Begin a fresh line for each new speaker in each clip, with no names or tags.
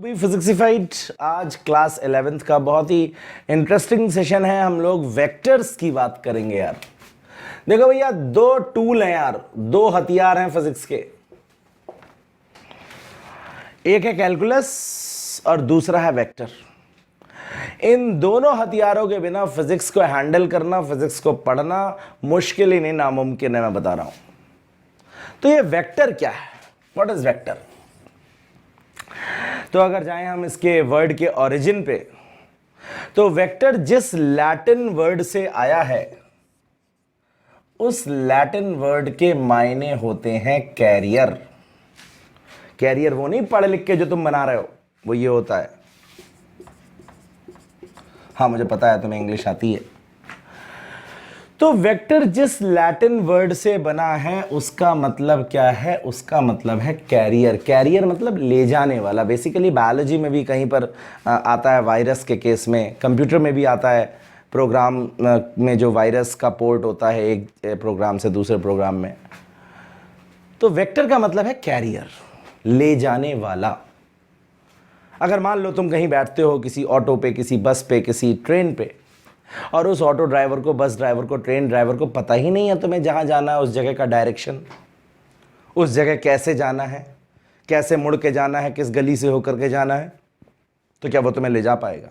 भी फिजिक्सिफाइड। आज class 11th का बहुत ही इंटरेस्टिंग सेशन है। हम लोग वेक्टर्स की बात करेंगे यार। देखो भैया, दो टूल हैं यार, दो हथियार हैं फिजिक्स के। एक है कैलकुलस और दूसरा है वेक्टर। इन दोनों हथियारों के बिना फिजिक्स को हैंडल करना, फिजिक्स को पढ़ना मुश्किल ही नहीं, नामुमकिन है, मैं बता रहा हूं। तो ये वेक्टर क्या है? What is vector? तो अगर जाएं हम इसके वर्ड के ओरिजिन पे, तो वेक्टर जिस लैटिन वर्ड से आया है उस लैटिन वर्ड के मायने होते हैं कैरियर। कैरियर वो नहीं पढ़ लिख के जो तुम बना रहे हो, वो ये होता है। हाँ, मुझे पता है तुम्हें इंग्लिश आती है। तो वेक्टर जिस लैटिन वर्ड से बना है उसका मतलब क्या है? उसका मतलब है कैरियर। कैरियर मतलब ले जाने वाला। बेसिकली बायोलॉजी में भी कहीं पर आता है, वायरस के केस में, कंप्यूटर में भी आता है, प्रोग्राम में जो वायरस का पोर्ट होता है एक प्रोग्राम से दूसरे प्रोग्राम में। तो वेक्टर का मतलब है कैरियर, ले जाने वाला। अगर मान लो तुम कहीं बैठते हो, किसी ऑटो पे, किसी बस पे, किसी ट्रेन पे, और उस ऑटो ड्राइवर को, बस ड्राइवर को, ट्रेन ड्राइवर को पता ही नहीं है तुम्हें जहां जाना है, उस जगह का डायरेक्शन, उस जगह कैसे जाना है, कैसे मुड़ के जाना है, किस गली से होकर के जाना है, तो क्या वो तुम्हें ले जा पाएगा?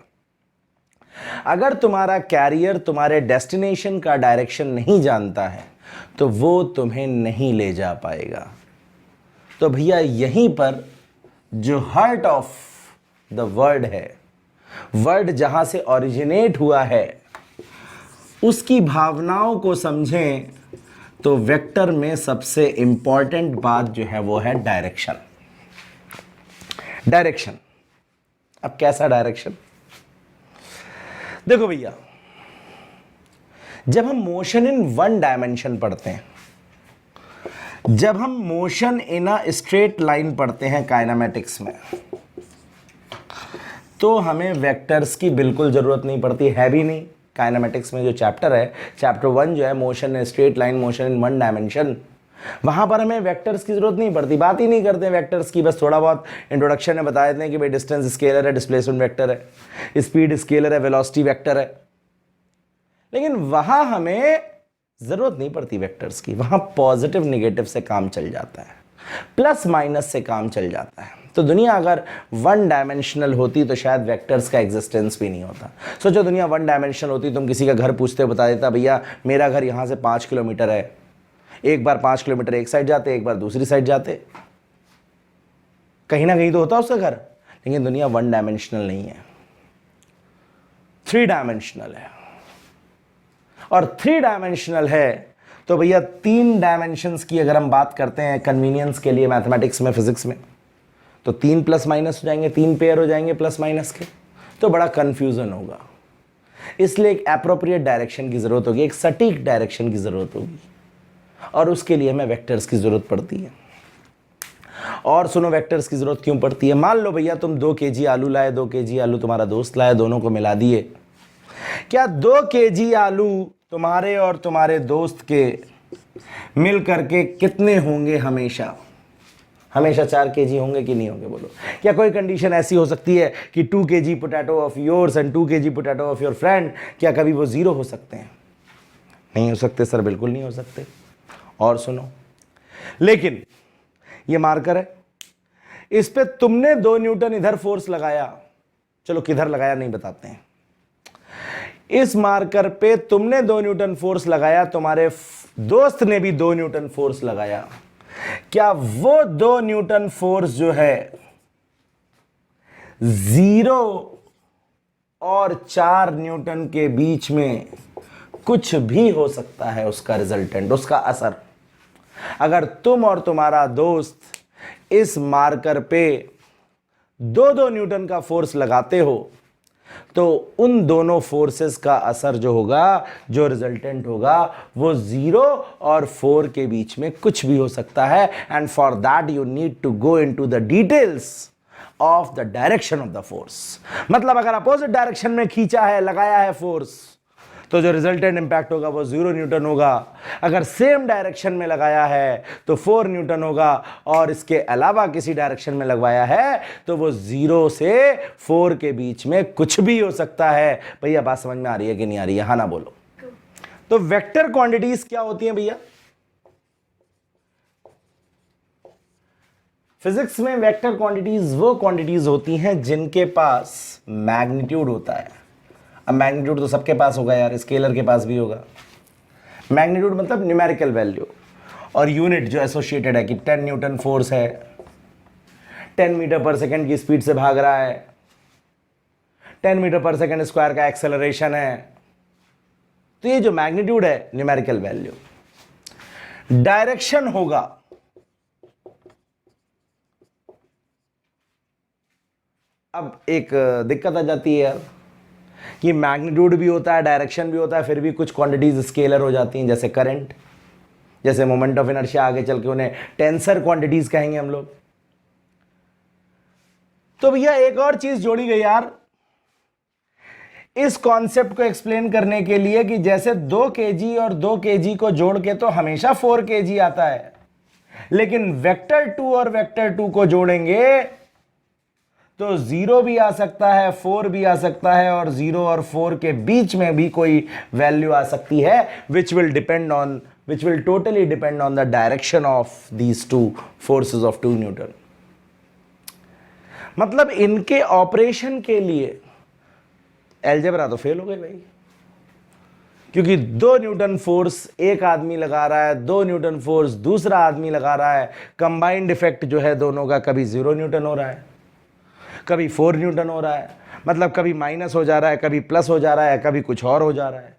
अगर तुम्हारा कैरियर तुम्हारे डेस्टिनेशन का डायरेक्शन नहीं जानता है तो वो तुम्हें नहीं ले जा पाएगा। तो भैया यहीं पर जो हार्ट ऑफ द वर्ड है, वर्ड जहां से ओरिजिनेट हुआ है, उसकी भावनाओं को समझें तो वेक्टर में सबसे इंपॉर्टेंट बात जो है वो है डायरेक्शन। डायरेक्शन। अब कैसा डायरेक्शन? देखो भैया, जब हम मोशन इन वन डायमेंशन पढ़ते हैं, जब हम motion in a straight line पढ़ते हैं काइनेमेटिक्स में, तो हमें वेक्टर्स की बिल्कुल जरूरत नहीं पड़ती है भी नहीं। काइनेमेटिक्स में जो चैप्टर है, चैप्टर 1 जो है motion in straight line, motion in one dimension, वहां पर हमें वेक्टर्स की जरूरत नहीं पड़ती। बात ही नहीं करते वेक्टर्स की, बस थोड़ा बहुत इंट्रोडक्शन में बता देते हैं कि भाई डिस्टेंस स्केलर है, डिस्प्लेसमेंट वेक्टर है, स्पीड स्केलर है, वेलोसिटी वेक्टर है। लेकिन वहां हमें जरूरत नहीं पड़ती वेक्टर्स की। वहां पॉजिटिव निगेटिव से काम चल जाता है, प्लस माइनस से काम चल जाता है। तो दुनिया अगर वन डायमेंशनल होती तो शायद वेक्टर्स का एग्जिस्टेंस भी नहीं होता। सोचो दुनिया वन डायमेंशनल होती, तुम किसी का घर पूछते हो, बता देता भैया मेरा घर यहां से 5 किलोमीटर है। एक बार 5 किलोमीटर एक साइड जाते, एक बार दूसरी साइड जाते, कहीं ना कहीं तो होता उसका घर। लेकिन दुनिया वन डायमेंशनल नहीं है, 3 डायमेंशनल है। और 3 डायमेंशनल है तो भैया 3 डायमेंशंस की अगर हम बात करते हैं कन्वीनियंस के लिए मैथमेटिक्स में, फिजिक्स में, तो 3 प्लस माइनस हो जाएंगे, 3 पेयर हो जाएंगे प्लस माइनस के, तो बड़ा कंफ्यूजन होगा। इसलिए एक एप्रोप्रिएट डायरेक्शन की जरूरत होगी, एक सटीक डायरेक्शन की जरूरत होगी, और उसके लिए हमें वेक्टर्स की जरूरत पड़ती है। और सुनो, वेक्टर्स की जरूरत क्यों पड़ती है? मान लो भैया तुम 2 केजी आलू लाए, 2 केजी आलू तुम्हारा दोस्त लाए, दोनों को मिला दिए। क्या 2 केजी आलू तुम्हारे और तुम्हारे दोस्त के मिल करके कितने होंगे? हमेशा 4 केजी होंगे कि नहीं होंगे? बोलो, क्या कोई कंडीशन ऐसी हो सकती है कि 2 KG potato of yours and 2 KG potato of your friend, क्या कभी वो 0 हो सकते हैं? नहीं हो सकते सर, बिल्कुल नहीं हो सकते। और सुनो, लेकिन ये मार्कर है, इस पे तुमने 2 न्यूटन इधर फोर्स लगाया, चलो किधर लगाया नहीं बताते हैं। इस मार्कर पे तुमने 2 न्यूटन फोर्स लगाया, तुम्हारे दोस्त ने भी 2 न्यूटन फोर्स लगाया। क्या वो 2 न्यूटन फोर्स जो है 0 और 4 न्यूटन के बीच में कुछ भी हो सकता है? उसका रिजल्टेंट, उसका असर। अगर तुम और तुम्हारा दोस्त इस मार्कर पे 2-2 न्यूटन का फोर्स लगाते हो, तो उन दोनों फोर्सेस का असर जो होगा, जो रिजल्टेंट होगा, वो 0 और 4 के बीच में कुछ भी हो सकता है। And for that you need to go into the details of the direction of the force. मतलब अगर अपोजिट डायरेक्शन में खींचा है, लगाया है फोर्स, तो जो रिजल्टेंट इंपैक्ट होगा वो 0 न्यूटन होगा। अगर सेम डायरेक्शन में लगाया है तो 4 न्यूटन होगा, और इसके अलावा किसी डायरेक्शन में लगवाया है तो वो 0 से 4 के बीच में कुछ भी हो सकता है। भैया बात समझ में आ रही है कि नहीं आ रही है? हाँ ना बोलो। तो वेक्टर क्वांटिटीज क्या होती हैं भैया? फिजिक्स में वेक्टर क्वांटिटीज वो क्वांटिटीज होती हैं जिनके पास मैग्नीट्यूड होता है। अब मैग्नीट्यूड तो सबके पास होगा यार, स्केलर के पास भी होगा। मैग्नीट्यूड मतलब न्यूमेरिकल वैल्यू, और यूनिट जो एसोसिएटेड है कि 10 न्यूटन फोर्स है, 10 मीटर पर सेकंड की स्पीड से भाग रहा है, 10 मीटर पर सेकंड स्क्वायर का एक्सेलरेशन है। तो ये जो मैग्नीट्यूड है न्यूमेरिकल वैल्यू। डायरेक्शन होगा, अब एक दिक्कत आ जाती है यार कि मैग्नीट्यूड भी होता है, डायरेक्शन भी होता है, फिर भी कुछ क्वांटिटीज स्केलर हो जाती हैं, जैसे करंट, जैसे मोमेंट ऑफ इनर्शिया। आगे चल के उन्हें टेंसर क्वांटिटीज कहेंगे हम लोग। तो भैया एक और चीज जोड़ी गई यार इस कॉन्सेप्ट को एक्सप्लेन करने के लिए कि जैसे 2 kg और 2 kg को जोड़ के तो हमेशा 4 kg आता है, लेकिन वेक्टर 2 और वेक्टर 2 को जोड़ेंगे तो 0 भी आ सकता है, 4 भी आ सकता है, और 0 और 4 के बीच में भी कोई वैल्यू आ सकती है, which will totally depend on the direction of these two forces of 2 Newton। मतलब इनके ऑपरेशन के लिए एलजेब्रा तो फेल हो गई भाई, क्योंकि 2 न्यूटन फोर्स एक आदमी लगा रहा है, 2 न्यूटन फोर्स दूसरा आदमी लगा रहा है, कंबाइंड इफेक्ट जो है दोनों का कभी 0 न्यूटन हो रहा है, कभी 4 न्यूटन हो रहा है। मतलब कभी माइनस हो जा रहा है, कभी प्लस हो जा रहा है, कभी कुछ और हो जा रहा है।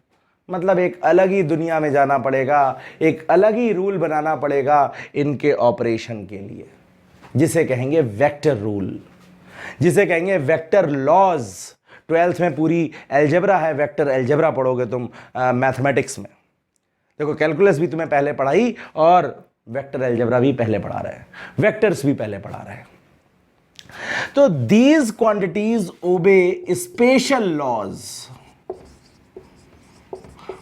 मतलब एक अलग ही दुनिया में जाना पड़ेगा, एक अलग ही रूल बनाना पड़ेगा इनके ऑपरेशन के लिए, जिसे कहेंगे वेक्टर रूल, जिसे कहेंगे वेक्टर लॉज। 12th में पूरी एल्जेब्रा है, वेक्टर एल्जेब्रा पढ़ोगे तुम मैथमेटिक्स में। देखो कैलकुलस भी तुम्हें पहले पढ़ाई और वेक्टर एल्जेब्रा भी पहले पढ़ा रहे हैं, वेक्टर्स भी पहले पढ़ा रहे हैं। तो these quantities obey special laws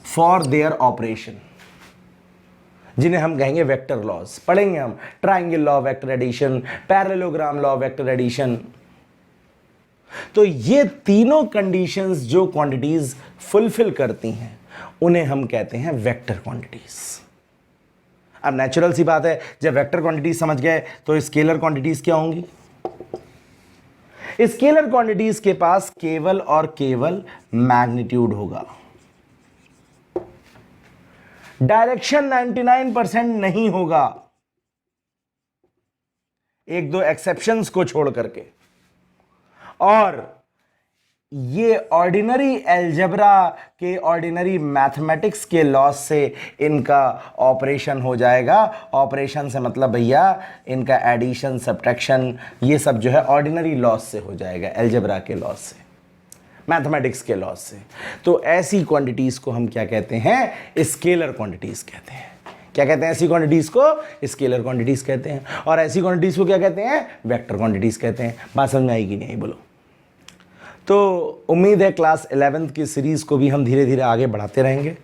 for their operation, जिन्हें हम कहेंगे वेक्टर लॉज। पढ़ेंगे हम triangle law vector addition, parallelogram law vector addition. तो ये तीनों कंडीशंस जो क्वांटिटीज फुलफिल करती हैं उन्हें हम कहते हैं वेक्टर क्वांटिटीज। अब नेचुरल सी बात है, जब वेक्टर क्वांटिटीज समझ गए तो स्केलर क्वांटिटीज क्या होंगी? स्केलर क्वांटिटीज के पास केवल और केवल मैग्नीट्यूड होगा, डायरेक्शन 99% नहीं होगा, 1-2 एक्सेप्शंस को छोड़ करके। और ये ऑर्डिनरी एल्जेब्रा के, ऑर्डिनरी मैथमेटिक्स के लॉस से इनका ऑपरेशन हो जाएगा। ऑपरेशन से मतलब भैया इनका एडिशन, सब्ट्रैक्शन, ये सब जो है ऑर्डिनरी लॉस से हो जाएगा, एल्जेब्रा के लॉस से, मैथमेटिक्स के लॉस से। तो ऐसी क्वांटिटीज को हम क्या कहते हैं? स्केलर क्वांटिटीज कहते हैं। क्या कहते हैं ऐसी क्वांटिटीज को? स्केलर क्वांटिटीज कहते हैं। और ऐसी क्वांटिटीज को क्या कहते हैं? वेक्टर क्वांटिटीज कहते हैं। बात समझ में आएगी नहीं आई? बोलो। तो उम्मीद है क्लास 11th की सीरीज़ को भी हम धीरे धीरे आगे बढ़ाते रहेंगे।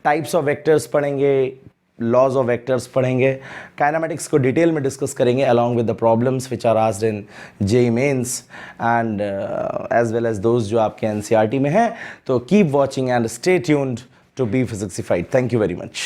टाइप्स ऑफ वेक्टर्स पढ़ेंगे, लॉज ऑफ वेक्टर्स पढ़ेंगे, काइनेमेटिक्स को डिटेल में डिस्कस करेंगे along with the problems which are asked in JEE mains and as well as those जो आपके एनसीईआरटी में हैं। तो keep watching and stay tuned to be physicsified. Thank you very much.